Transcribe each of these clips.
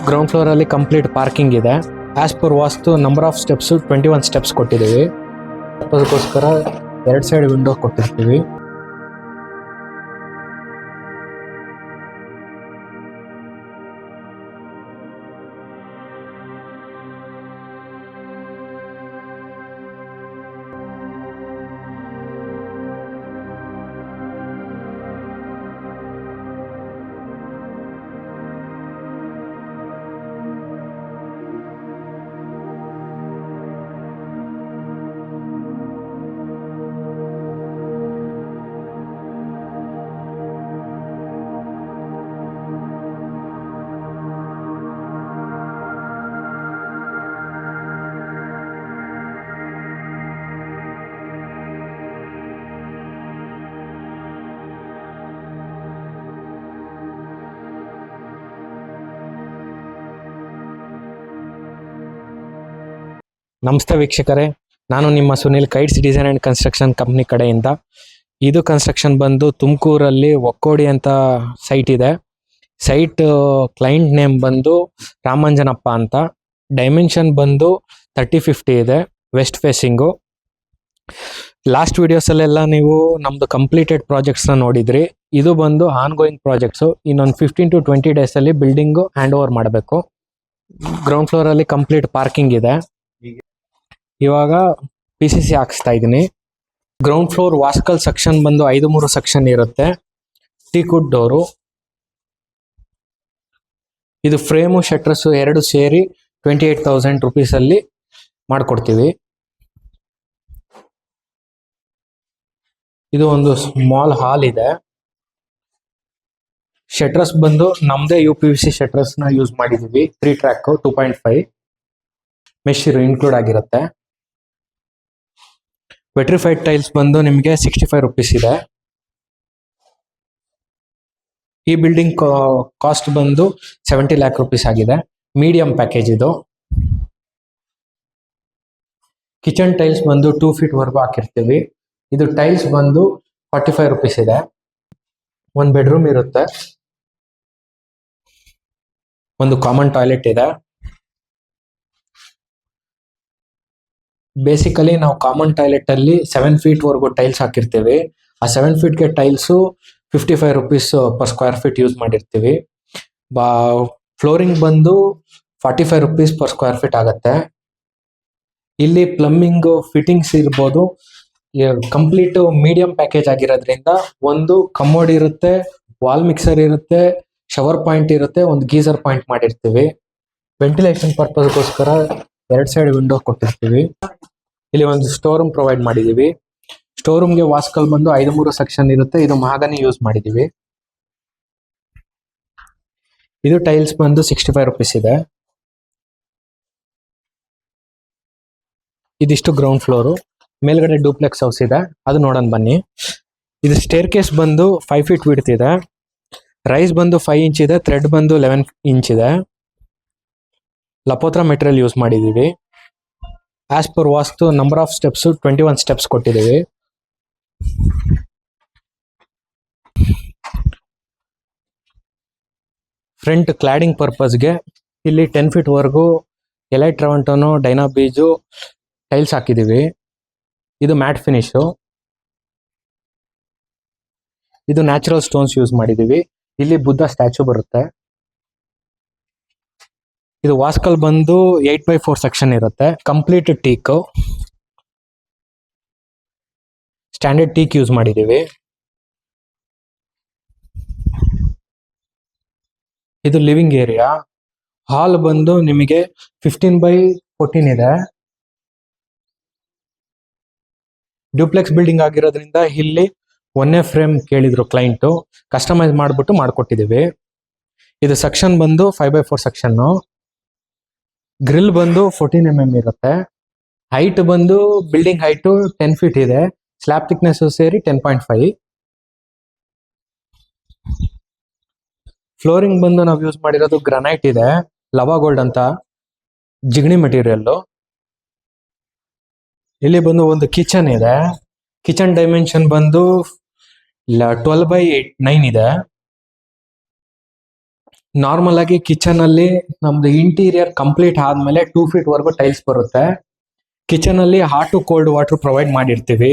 Ground floor ಅಲ್ಲಿ complete parking ಇದೆ. As per vastu number of steps 21 steps ಕೊಟ್ಟಿದ್ದೀವಿ. ಅದಕ್ಕೋಸ್ಕರ 2 ಸೈಡ್ ವಿಂಡೋ ಕೊಟ್ಟಿರ್ತೀವಿ. ನಮಸ್ತೆ ವೀಕ್ಷಕರೇ, ನಾನು ನಿಮ್ಮ Sunil, kites design and construction company ಕಡೆಯಿಂದ. ಇದು ಕನ್ಸ್ಟ್ರಕ್ಷನ್ ಬಂದು ತುಮಕೂರಲ್ಲಿ ಒಕ್ಕೋಡಿ ಅಂತ ಸೈಟ್ ಇದೆ. ಸೈಟ್ ಕ್ಲೈಂಟ್ ನೇಮ್ ಬಂದು ರಾಮಂಜನಪ್ಪ ಅಂತ. ಡೈಮೆನ್ಷನ್ ಬಂದು 30-50 ಇದೆ, ವೆಸ್ಟ್ ಫೇಸಿಂಗು. ಲಾಸ್ಟ್ ವಿಡಿಯೋಸಲ್ಲೆಲ್ಲ ನೀವು ನಮ್ಮದು ಕಂಪ್ಲೀಟೆಡ್ ಪ್ರಾಜೆಕ್ಟ್ಸ್ನ ನೋಡಿದ್ರಿ. ಇದು ಬಂದು ಆನ್ ಗೋಯಿಂಗ್ ಪ್ರಾಜೆಕ್ಟ್ಸು. ಇನ್ನೊಂದು 15 to 20 ಡೇಸಲ್ಲಿ ಬಿಲ್ಡಿಂಗು ಹ್ಯಾಂಡ್ ಓವರ್ ಮಾಡಬೇಕು. ಗ್ರೌಂಡ್ ಫ್ಲೋರಲ್ಲಿ ಕಂಪ್ಲೀಟ್ ಪಾರ್ಕಿಂಗ್ ಇದೆ. ಇವಾಗ PCC ಹಾಕ್ಸ್ತಾ ಇದ್ದೀನಿ. ಗ್ರೌಂಡ್ ಫ್ಲೋರ್ ವಾಸ್ಕಲ್ ಸೆಕ್ಷನ್ ಬಂದು 5-3 ಸೆಕ್ಷನ್ ಇರುತ್ತೆ. ಟೀಕುಡ್ ಡೋರು. ಇದು ಫ್ರೇಮು ಶಟ್ರಸ್ಸು 2 ಸೇರಿ 28,000 ರುಪೀಸಲ್ಲಿ ಮಾಡಿಕೊಡ್ತೀವಿ. ಇದು ಒಂದು ಸ್ಮಾಲ್ ಹಾಲ್ ಇದೆ. ಶಟ್ರಸ್ ಬಂದು ನಮ್ಮದೇ UPVC ಶಟ್ರಸ್ನ ಯೂಸ್ ಮಾಡಿದ್ದೀವಿ. 3 track 2.5 ಮೆಶ್ ಇನ್ಕ್ಲೂಡ್ ಆಗಿರುತ್ತೆ. ವೆಟ್ರಿಫೈಡ್ ಟೈಲ್ಸ್ ಬಂದು ನಿಮಗೆ 65 ರುಪೀಸ್ ಇದೆ. ಈ ಬಿಲ್ಡಿಂಗ್ ಕಾಸ್ಟ್ ಬಂದು 70 lakh ರುಪೀಸ್ ಆಗಿದೆ. ಮೀಡಿಯಂ ಪ್ಯಾಕೇಜ್ ಇದು. ಕಿಚನ್ ಟೈಲ್ಸ್ ಬಂದು 2 feet ವರೆಗೂ ಹಾಕಿರ್ತೀವಿ. ಇದು ಟೈಲ್ಸ್ ಬಂದು 45 ರುಪೀಸ್ ಇದೆ. ಒಂದು ಬೆಡ್ರೂಮ್ ಇರುತ್ತೆ, ಒಂದು ಕಾಮನ್ ಟಾಯ್ಲೆಟ್ ಇದೆ. ಬೇಸಿಕಲಿ ನಾವು ಕಾಮನ್ ಟಾಯ್ಲೆಟ್ ಅಲ್ಲಿ 7 feet ವರೆಗೂ ಟೈಲ್ಸ್ ಹಾಕಿರ್ತೀವಿ. ಆ 7 feetಗೆ tiles 55 rupees per square feet use ಮಾಡಿರ್ತೀವಿ. ಫ್ಲೋರಿಂಗ್ ಬಂದು 45 ರುಪೀಸ್ ಪರ್ ಸ್ಕ್ವೇರ್ ಫೀಟ್ ಆಗುತ್ತೆ. ಇಲ್ಲಿ ಪ್ಲಂಬಿಂಗ್ ಫಿಟ್ಟಿಂಗ್ಸ್ ಇರ್ಬೋದು. ಕಂಪ್ಲೀಟ್ ಮೀಡಿಯಂ ಪ್ಯಾಕೇಜ್ ಆಗಿರೋದ್ರಿಂದ ಒಂದು ಕಮೋಡ್ ಇರುತ್ತೆ, ವಾಲ್ ಮಿಕ್ಸರ್ ಇರುತ್ತೆ, ಶವರ್ ಪಾಯಿಂಟ್ ಇರುತ್ತೆ, ಒಂದು ಗೀಸರ್ ಪಾಯಿಂಟ್ ಮಾಡಿರ್ತೀವಿ. ವೆಂಟಿಲೇಷನ್ ಪರ್ಪಸ್ಗೋಸ್ಕರ 2 ಸೈಡ್ ವಿಂಡೋ ಕೊಟ್ಟಿರ್ತೀವಿ. ಇಲ್ಲಿ ಒಂದು ಸ್ಟೋರ್ ರೂಮ್ ಪ್ರೊವೈಡ್ ಮಾಡಿದೀವಿ. ಸ್ಟೋರ್ ರೂಮ್ಗೆ ವಾಸ್ಕಲ್ ಬಂದು 5-3 ಸೆಕ್ಷನ್ ಇರುತ್ತೆ. ಇದು ಮಹಾಗನಿ ಯೂಸ್ ಮಾಡಿದೀವಿ. ಇದು ಟೈಲ್ಸ್ ಬಂದು 65 ರುಪೀಸ್ ಇದೆ. ಇದಿಷ್ಟು ಗ್ರೌಂಡ್ ಫ್ಲೋರು. ಮೇಲ್ಗಡೆ ಡೂಪ್ಲೆಕ್ಸ್ ಹೌಸ್ ಇದೆ, ಅದು ನೋಡೋಣ ಬನ್ನಿ. ಇದು ಸ್ಟೇರ್ ಕೇಸ್ ಬಂದು 5 feet ವಿಡ್ತ್ ಇದೆ. ರೈಸ್ ಬಂದು 5 inch ಇದೆ. ಥ್ರೆಡ್ ಬಂದು 11 inch ಇದೆ. ಲಪೋತ್ರ ಮೆಟೀರಿಯಲ್ ಯೂಸ್ ಮಾಡಿದೀವಿ. As per vastu number of steps 21 steps ಕೊಟ್ಟಿದ್ದೀವಿ. ಫ್ರಂಟ್ ಕ್ಲಾಡಿಂಗ್ ಪರ್ಪಸ್ಗೆ ಇಲ್ಲಿ 10 feet ವರೆಗೂ ಎಲೈಟ್ ಟ್ರಾವಂಟೋನು ಡೈನಾ ಬೀಜು ಟೈಲ್ಸ್ ಹಾಕಿದೀವಿ. ಇದು ಮ್ಯಾಟ್ ಫಿನಿಶು. ಇದು ನ್ಯಾಚುರಲ್ ಸ್ಟೋನ್ಸ್ ಯೂಸ್ ಮಾಡಿದೀವಿ. ಇಲ್ಲಿ ಬುದ್ಧ ಸ್ಟ್ಯಾಚು ಬರುತ್ತೆ. ಇದು ವಾಸ್ಕಲ್ ಬಂದು 8x4 ಸೆಕ್ಷನ್ ಇರುತ್ತೆ. Complete teak, standard teak use ಮಾಡಿದೀವಿ. ಇದು ಲಿವಿಂಗ್ ಏರಿಯಾ. ಹಾಲ್ ಬಂದು ನಿಮಗೆ 15x14 ಇದೆ. ಡ್ಯೂಪ್ಲೆಕ್ಸ್ ಬಿಲ್ಡಿಂಗ್ ಆಗಿರೋದ್ರಿಂದ ಇಲ್ಲಿ 1A ಫ್ರೇಮ್ ಕೇಳಿದ್ರು ಕ್ಲೈಂಟು, ಕಸ್ಟಮೈಸ್ ಮಾಡಿಬಿಟ್ಟು ಮಾಡಿಕೊಟ್ಟಿದ್ದೀವಿ. ಇದು ಸೆಕ್ಷನ್ ಬಂದು 5x4 ಸೆಕ್ಷನ್. ಗ್ರಿಲ್ ಬಂದು 14 mm ಇರುತ್ತೆ. ಹೈಟ್ ಬಂದು ಬಿಲ್ಡಿಂಗ್ ಹೈಟು 10 feet ಇದೆ. ಸ್ಲ್ಯಾಬ್ ಥಿಕ್ನೆಸ್ ಸೇರಿ 10.5. ಫ್ಲೋರಿಂಗ್ ಬಂದು ನಾವು ಯೂಸ್ ಮಾಡಿರೋದು ಗ್ರಾನೈಟ್ ಇದೆ, ಲವಾ ಗೋಲ್ಡ್ ಅಂತ ಜಿಗಣಿ ಮೆಟೀರಿಯಲ್. ಇಲ್ಲಿ ಬಂದು ಒಂದು ಕಿಚನ್ ಇದೆ. ಕಿಚನ್ ಡೈಮೆನ್ಷನ್ ಬಂದು 12x9 ಇದೆ. ನಾರ್ಮಲ್ ಆಗಿ ಕಿಚನ್ ಅಲ್ಲಿ ನಮ್ದು ಇಂಟೀರಿಯರ್ ಕಂಪ್ಲೀಟ್ ಆದ್ಮೇಲೆ 2 ಫೀಟ್ ವರೆಗೂ ಟೈಲ್ಸ್ ಬರುತ್ತೆ. ಕಿಚನ್ ಅಲ್ಲಿ hot to cold water provide ಮಾಡಿರ್ತೀವಿ.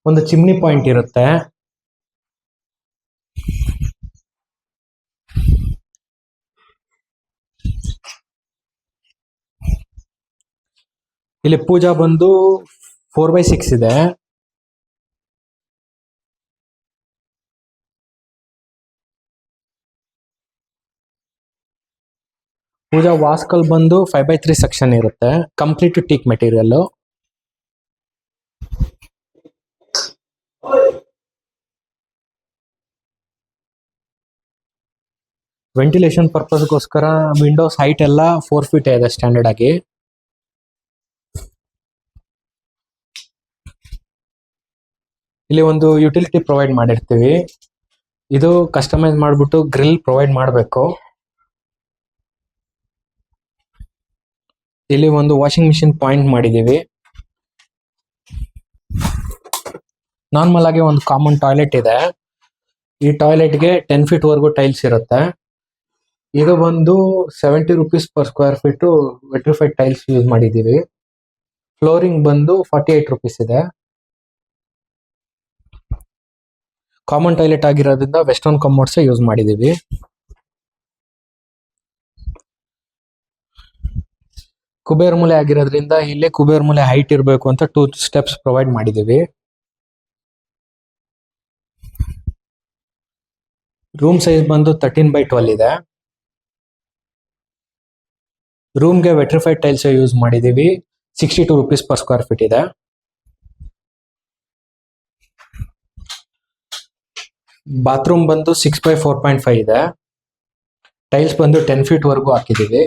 ಒಂದು ಚಿಮ್ನಿ ಪಾಯಿಂಟ್ ಇರುತ್ತೆ. ಇಲ್ಲಿ ಪೂಜಾ ಬಂದು 4x6 ಇದೆ. ಪೂಜಾ ವಾಸ್ಕಲ್ ಬಂದು 5x3 ಸೆಕ್ಷನ್ ಇರುತ್ತೆ. Complete teak material. ವೆಂಟಿಲೇಷನ್ ಪರ್ಪಸ್ಗೋಸ್ಕರ ವಿಂಡೋಸ್ ಹೈಟ್ ಎಲ್ಲ 4 ಫೀಟ್ ಇದೆ ಸ್ಟ್ಯಾಂಡರ್ಡ್ ಆಗಿ. ಇಲ್ಲಿ ಒಂದು ಯುಟಿಲಿಟಿ ಪ್ರೊವೈಡ್ ಮಾಡಿರ್ತೀವಿ. ಇದು ಕಸ್ಟಮೈಸ್ ಮಾಡ್ಬಿಟ್ಟು ಗ್ರಿಲ್ ಪ್ರೊವೈಡ್ ಮಾಡಬೇಕು. ಇಲ್ಲಿ ಒಂದು ವಾಷಿಂಗ್ ಮಿಷಿನ್ ಪಾಯಿಂಟ್ ಮಾಡಿದೀವಿ. ನಾರ್ಮಲ್ ಆಗಿ ಒಂದು ಕಾಮನ್ ಟಾಯ್ಲೆಟ್ ಇದೆ. ಈ ಟಾಯ್ಲೆಟ್ಗೆ 10 ಫೀಟ್ ವರೆಗೂ ಟೈಲ್ಸ್ ಇರುತ್ತೆ. ಇದು ಬಂದು 70 rupees per square feet vitrified tiles use ಮಾಡಿದೀವಿ. ಫ್ಲೋರಿಂಗ್ ಬಂದು 48 rupees ಇದೆ. ಕಾಮನ್ ಟಾಯ್ಲೆಟ್ ಆಗಿರೋದ್ರಿಂದ ವೆಸ್ಟರ್ನ್ ಕಮೋಡ್ಸ್ ಯೂಸ್ ಮಾಡಿದೀವಿ. ಕುಬೇರ್ ಮೂಲೆ ಆಗಿರೋದ್ರಿಂದ ಇಲ್ಲೇ ಕುಬೇರ್ ಮೂಲೆ ಹೈಟ್ ಇರಬೇಕು ಅಂತ 2 steps ಪ್ರೊವೈಡ್ ಮಾಡಿದೀವಿ. ರೂಮ್ ಸೈಜ್ ಬಂದು 13x12 ಇದೆ. ರೂಮ್ಗೆ ವೆಟ್ರಿಫೈಡ್ ಟೈಲ್ಸ್ ಯೂಸ್ ಮಾಡಿದೀವಿ. 62 rupees per square feet ಇದೆ. ಬಾತ್ರೂಮ್ ಬಂದು 6x4.5 ಇದೆ. ಟೈಲ್ಸ್ ಬಂದು 10 feet ವರೆಗೂ ಹಾಕಿದೀವಿ.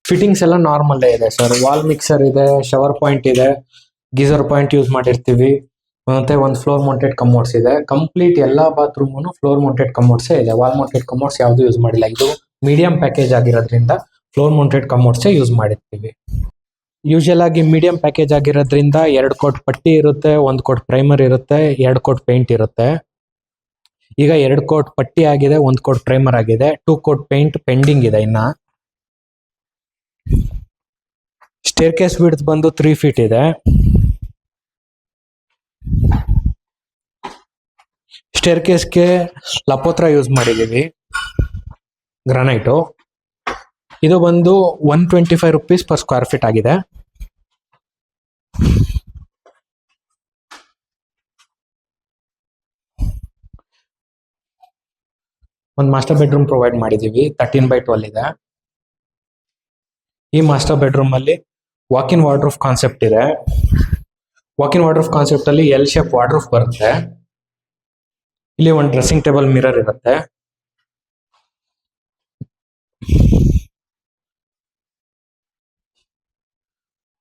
ಫಿಟ್ಟಿಂಗ್ಸ್ ಎಲ್ಲ ನಾರ್ಮಲ್ ಇದೆ ಸರ್. ವಾಲ್ ಮಿಕ್ಸರ್ ಇದೆ, ಶವರ್ ಪಾಯಿಂಟ್ ಇದೆ, ಗೀಸರ್ ಪಾಯಿಂಟ್ ಯೂಸ್ ಮಾಡಿರ್ತೀವಿ. ಮತ್ತೆ ಒಂದು ಫ್ಲೋರ್ ಮೌಂಟೆಡ್ ಕಮೋಡ್ಸ್ ಇದೆ. ಕಂಪ್ಲೀಟ್ ಎಲ್ಲಾ ಬಾತ್ರೂಮ್ ಫ್ಲೋರ್ ಮೌಂಟೆಡ್ ಕಮೋಡ್ಸ್ ಇದೆ. ವಾಲ್ ಮೌಂಟೆಡ್ ಕಮೋಡ್ಸ್ ಯಾವ್ದು ಯೂಸ್ ಮಾಡಿಲ್ಲ. ಇದು ಮೀಡಿಯಂ ಪ್ಯಾಕೇಜ್ ಆಗಿರೋದ್ರಿಂದ ಫ್ಲೋರ್ ಮೌಂಟೆಡ್ ಕಮೋಡ್ಸ್ ಯೂಸ್ ಮಾಡಿರ್ತೀವಿ. ಯೂಶಲ್ ಆಗಿ ಮೀಡಿಯಂ ಪ್ಯಾಕೇಜ್ ಆಗಿರೋದ್ರಿಂದ 2 ಕೋಟ್ ಪಟ್ಟಿ ಇರುತ್ತೆ, 1 ಕೋಟ್ ಪ್ರೈಮರ್ ಇರುತ್ತೆ, 2 ಕೋಟ್ ಪೇಂಟ್ ಇರುತ್ತೆ. ಈಗ 2 ಕೋಟ್ ಪಟ್ಟಿ ಆಗಿದೆ, 1 ಕೋಟ್ ಪ್ರೈಮರ್ ಆಗಿದೆ, 2 ಕೋಟ್ ಪೇಂಟ್ ಪೆಂಡಿಂಗ್ ಇದೆ ಇನ್ನ. ಸ್ಟೇರ್ ಕೇಸ್ ವಿಡ್ತ್ ಬಂದು 3 feet ಇದೆ. ಸ್ಟೇರ್ ಕೇಸ್ಗೆ ಲಪೋತ್ರ ಯೂಸ್ ಮಾಡಿದೀವಿ, ಗ್ರಾನೈಟು. ಇದು ಬಂದು 125 rupees per square feet ಆಗಿದೆ. ಒಂದು ಮಾಸ್ಟರ್ ಬೆಡ್ರೂಮ್ ಪ್ರೊವೈಡ್ ಮಾಡಿದೀವಿ, 13x12 ಇದೆ. ಈ ಮಾಸ್ಟರ್ ಬೆಡ್ರೂಮ್ ಅಲ್ಲಿ ವಾಕ್ ಇನ್ ವಾರ್ಡ್ರೋಬ್ ಕಾನ್ಸೆಪ್ಟ್ ಇದೆ. ವಾಕ್ ಇನ್ ವಾರ್ಡ್ರೋಬ್ ಕಾನ್ಸೆಪ್ಟ್ ಅಲ್ಲಿ ಎಲ್ ಶೇಪ್ ವಾರ್ಡ್ರೋಬ್ ಬರುತ್ತೆ. ಇಲ್ಲಿ ಒಂದು ಡ್ರೆಸ್ಸಿಂಗ್ ಟೇಬಲ್ ಮಿರರ್ ಇರುತ್ತೆ.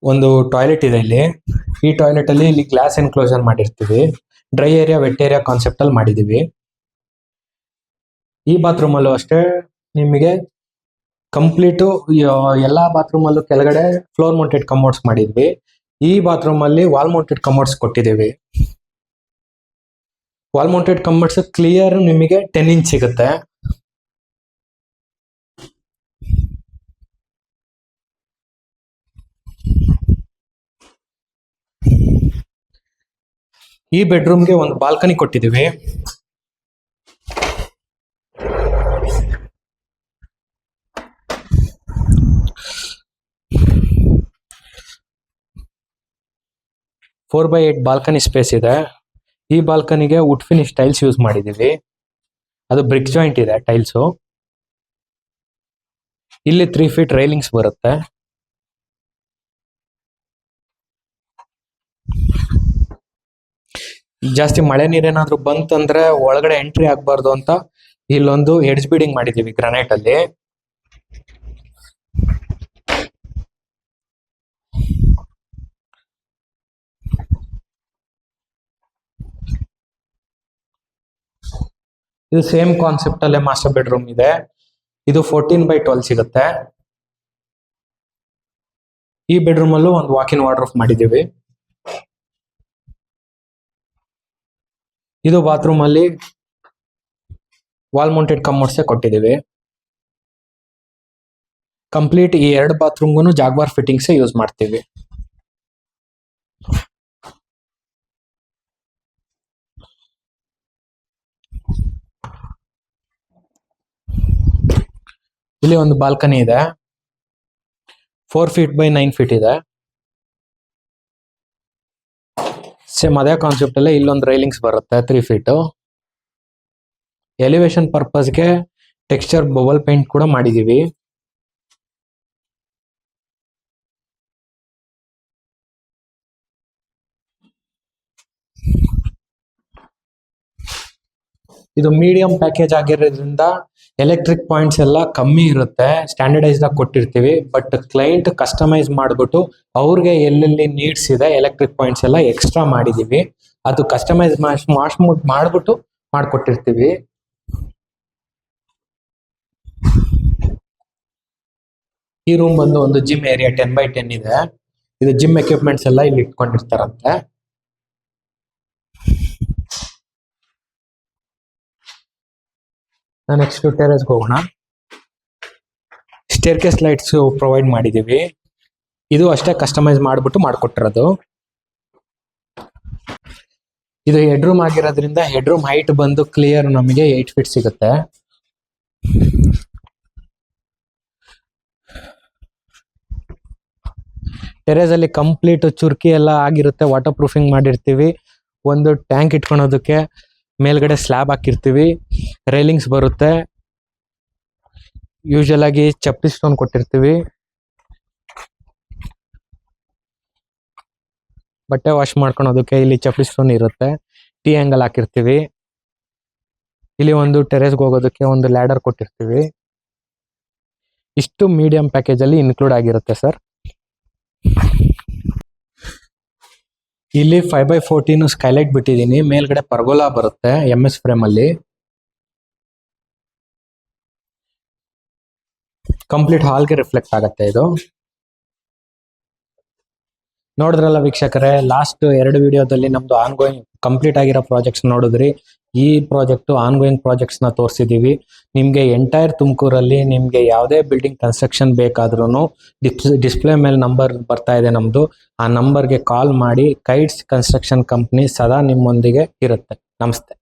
ಒಂದು ಟಾಯ್ಲೆಟ್ ಇದೆ ಇಲ್ಲಿ. ಈ ಟಾಯ್ಲೆಟ್ ಅಲ್ಲಿ ಇಲ್ಲಿ ಗ್ಲಾಸ್ ಎನ್ಕ್ಲೋಸರ್ ಮಾಡಿರ್ತೀವಿ. Dry area wet area concept ಅಲ್ಲಿ ಮಾಡಿದೀವಿ. ಈ ಬಾತ್ರೂಮ್ ಅಲ್ಲೂ ಅಷ್ಟೇ ನಿಮಗೆ ಕಂಪ್ಲೀಟ್ ಎಲ್ಲಾ ಬಾತ್ರೂಮ್ ಅಲ್ಲೂ ಕೆಳಗಡೆ ಫ್ಲೋರ್ ಮೌಂಟೆಡ್ ಕಮೋಡ್ಸ್ ಮಾಡಿದ್ವಿ. ಈ ಬಾತ್ರೂಮ್ ಅಲ್ಲಿ ವಾಲ್ ಮೌಂಟೆಡ್ ಕಮೋಡ್ಸ್ ಕೊಟ್ಟಿದ್ದೀವಿ. ವಾಲ್ ಮೌಂಟೆಡ್ ಕಮೋಡ್ಸ್ ಕ್ಲಿಯರ್ ನಿಮಗೆ 10 inch ಸಿಗುತ್ತೆ. ಈ ಬೆಡ್ರೂಮ್ಗೆ ಒಂದು ಬಾಲ್ಕನಿ ಕೊಟ್ಟಿದ್ದೀವಿ. ಫೋರ್ ಬೈ 8 ಬಾಲ್ಕನಿ ಸ್ಪೇಸ್ ಇದೆ. ಈ ಬಾಲ್ಕನಿಗೆ ವುಡ್ ಫಿನಿಶ್ ಟೈಲ್ಸ್ ಯೂಸ್ ಮಾಡಿದೀವಿ. ಅದು ಬ್ರಿಕ್ ಜಾಯಿಂಟ್ ಇದೆ ಟೈಲ್ಸು. ಇಲ್ಲಿ 3 feet ರೈಲಿಂಗ್ಸ್ ಬರುತ್ತೆ. ಜಾಸ್ತಿ ಮಳೆ ನೀರೇನಾದ್ರೂ ಬಂತಂದ್ರೆ ಒಳಗಡೆ ಎಂಟ್ರಿ ಆಗ್ಬಾರ್ದು ಅಂತ ಇಲ್ಲೊಂದು ಎಡ್ಜ್ ಬೀಡಿಂಗ್ ಮಾಡಿದೀವಿ ಗ್ರಾನೈಟ್ ಅಲ್ಲಿ. ಇದು ಸೇಮ್ ಕಾನ್ಸೆಪ್ಟ್ ಅಲ್ಲೇ ಮಾಸ್ಟರ್ ಬೆಡ್ರೂಮ್ ಇದೆ. ಇದು 14x12 ಸಿಗುತ್ತೆ. ಈ ಬೆಡ್ರೂಮ್ ಅಲ್ಲೂ ಒಂದು ವಾಕ್ ಇನ್ ವಾರ್ಡ್ರೋಬ್ ಮಾಡಿದೀವಿ. ಇದು ಬಾತ್ರೂಮ್ ಅಲ್ಲಿ ವಾಲ್ ಮೌಂಟೆಡ್ ಕಮೋಡ್ಸೇ ಕೊಟ್ಟಿದ್ದೀವಿ. ಕಂಪ್ಲೀಟ್ ಈ 2 ಬಾತ್ರೂಮ್ಗೂ ಜಾಗ್ವಾರ್ ಫಿಟ್ಟಿಂಗ್ಸೇ ಯೂಸ್ ಮಾಡ್ತೀವಿ. ಇಲ್ಲಿ ಒಂದು ಬಾಲ್ಕನಿ ಇದೆ, 4 ಫೀಟ್ ಬೈ 9 ಫೀಟ್ ಇದೆ. ಸೇಮ್ ಅದೇ ಕಾನ್ಸೆಪ್ಟ್ ಅಲ್ಲೇ ಇಲ್ಲೊಂದು ರೈಲಿಂಗ್ಸ್ ಬರುತ್ತೆ 3 ಫೀಟ್. ಎಲಿವೇಶನ್ ಪರ್ಪಸ್ಗೆ ಟೆಕ್ಸ್ಚರ್ ಬಬಲ್ ಪೇಂಟ್ ಕೂಡ ಮಾಡಿದೀವಿ. ಇದು ಮೀಡಿಯಂ ಪ್ಯಾಕೇಜ್ ಆಗಿರೋದ್ರಿಂದ ಎಲೆಕ್ಟ್ರಿಕ್ ಪಾಯಿಂಟ್ಸ್ ಎಲ್ಲ ಕಮ್ಮಿ ಇರುತ್ತೆ, ಸ್ಟ್ಯಾಂಡರ್ಡೈಸ್ ಆಗಿ ಕೊಟ್ಟಿರ್ತೀವಿ. ಬಟ್ ಕ್ಲೈಂಟ್ ಕಸ್ಟಮೈಸ್ ಮಾಡಿಬಿಟ್ಟು ಅವ್ರಿಗೆ ಎಲ್ಲೆಲ್ಲಿ ನೀಡ್ಸ್ ಇದೆ ಎಲೆಕ್ಟ್ರಿಕ್ ಪಾಯಿಂಟ್ಸ್ ಎಲ್ಲ ಎಕ್ಸ್ಟ್ರಾ ಮಾಡಿದೀವಿ. ಅದು ಕಸ್ಟಮೈಸ್ ಮಾಡ್ಬಿಟ್ಟು ಮಾಡ್ಕೊಟ್ಟಿರ್ತೀವಿ. ಈ ರೂಮ್ ಬಂದು ಒಂದು ಜಿಮ್ ಏರಿಯಾ 10x10 ಇದೆ. ಇದು ಜಿಮ್ ಎಕ್ವಿಪ್ಮೆಂಟ್ಸ್ ಎಲ್ಲ ಇಲ್ಲಿ ಇಟ್ಕೊಂಡಿರ್ತಾರಂತೆ. ನೆಕ್ಸ್ಟ್ ಟೆರೆಸ್ಗೆ ಹೋಗೋಣ. ಸ್ಟೇರ್ಕೇಸ್ ಲೈಟ್ಸ್ ಪ್ರೊವೈಡ್ ಮಾಡಿದೀವಿ. ಇದು ಅಷ್ಟೇ ಕಸ್ಟಮೈಸ್ ಮಾಡಿಬಿಟ್ಟು ಮಾಡಿಕೊಟ್ಟಿರೋದು. ಇದು ಹೆಡ್ ರೂಮ್ ಆಗಿರೋದ್ರಿಂದ ಹೆಡ್ ರೂಮ್ ಹೈಟ್ ಬಂದು ಕ್ಲಿಯರ್ ನಮಗೆ 8 ಫೀಟ್ ಸಿಗುತ್ತೆ. ಟೆರೇಸ್ ಅಲ್ಲಿ ಕಂಪ್ಲೀಟ್ ಚುರ್ಕಿ ಎಲ್ಲ ಆಗಿರುತ್ತೆ, ವಾಟರ್ ಪ್ರೂಫಿಂಗ್ ಮಾಡಿರ್ತೀವಿ. ಒಂದು ಟ್ಯಾಂಕ್ ಇಟ್ಕೊಳೋದಕ್ಕೆ ಮೇಲ್ಗಡೆ ಸ್ಲ್ಯಾಬ್ ಹಾಕಿರ್ತೀವಿ, ರೈಲಿಂಗ್ಸ್ ಬರುತ್ತೆ. ಯೂಶಲ್ ಆಗಿ ಚಪ್ಪಲಿ ಸ್ಟೋನ್ ಕೊಟ್ಟಿರ್ತೀವಿ. ಬಟ್ಟೆ ವಾಶ್ ಮಾಡ್ಕೊಳೋದಕ್ಕೆ ಇಲ್ಲಿ ಚಪ್ಪಲಿ ಸ್ಟೋನ್ ಇರುತ್ತೆ. ಟೀ ಆಂಗಲ್ ಹಾಕಿರ್ತೀವಿ. ಇಲ್ಲಿ ಒಂದು ಟೆರೇಸ್ಗೆ ಹೋಗೋದಕ್ಕೆ ಒಂದು ಲ್ಯಾಡರ್ ಕೊಟ್ಟಿರ್ತೀವಿ. ಇಷ್ಟು ಮೀಡಿಯಂ ಪ್ಯಾಕೇಜ್ ಅಲ್ಲಿ ಇನ್ಕ್ಲೂಡ್ ಆಗಿರುತ್ತೆ ಸರ್. ಇಲ್ಲಿ 5x14 ಸ್ಕೈಲೈಟ್ ಬಿಟ್ಟಿದ್ದೀನಿ. ಮೇಲ್ಗಡೆ ಪರ್ಗೋಲಾ ಬರುತ್ತೆ MS ಫ್ರೇಮ್ ಅಲ್ಲಿ. ಕಂಪ್ಲೀಟ್ ಹಾಲ್ಗೆ ರಿಫ್ಲೆಕ್ಟ್ ಆಗುತ್ತೆ ಇದು. ನೋಡಿದ್ರಲ್ಲ ವೀಕ್ಷಕರೇ, ಲಾಸ್ಟ್ 2 ವಿಡಿಯೋದಲ್ಲಿ ನಮ್ದು ಆನ್ಗೋಯಿಂಗ್ ಕಂಪ್ಲೀಟ್ ಆಗಿರೋ ಪ್ರಾಜೆಕ್ಟ್ಸ್ ನೋಡಿದ್ರಿ. ಈ ಪ್ರಾಜೆಕ್ಟ್ ಆನ್ಗೋಯಿಂಗ್ ಪ್ರಾಜೆಕ್ಟ್ಸ್ ನ ತೋರಿಸಿದೀವಿ. ನಿಮ್ಗೆ ಎಂಟೈರ್ ತುಮಕೂರಲ್ಲಿ ನಿಮ್ಗೆ ಯಾವುದೇ ಬಿಲ್ಡಿಂಗ್ ಕನ್ಸ್ಟ್ರಕ್ಷನ್ ಬೇಕಾದ್ರೂ ಡಿಸ್ಪ್ಲೇ ಮೇಲೆ ನಂಬರ್ ಬರ್ತಾ ಇದೆ ನಮ್ದು. ಆ ನಂಬರ್ಗೆ ಕಾಲ್ ಮಾಡಿ. ಕೈಟ್ಸ್ ಕನ್ಸ್ಟ್ರಕ್ಷನ್ ಕಂಪ್ನಿ ಸದಾ ನಿಮ್ಮೊಂದಿಗೆ ಇರುತ್ತೆ. ನಮಸ್ತೆ.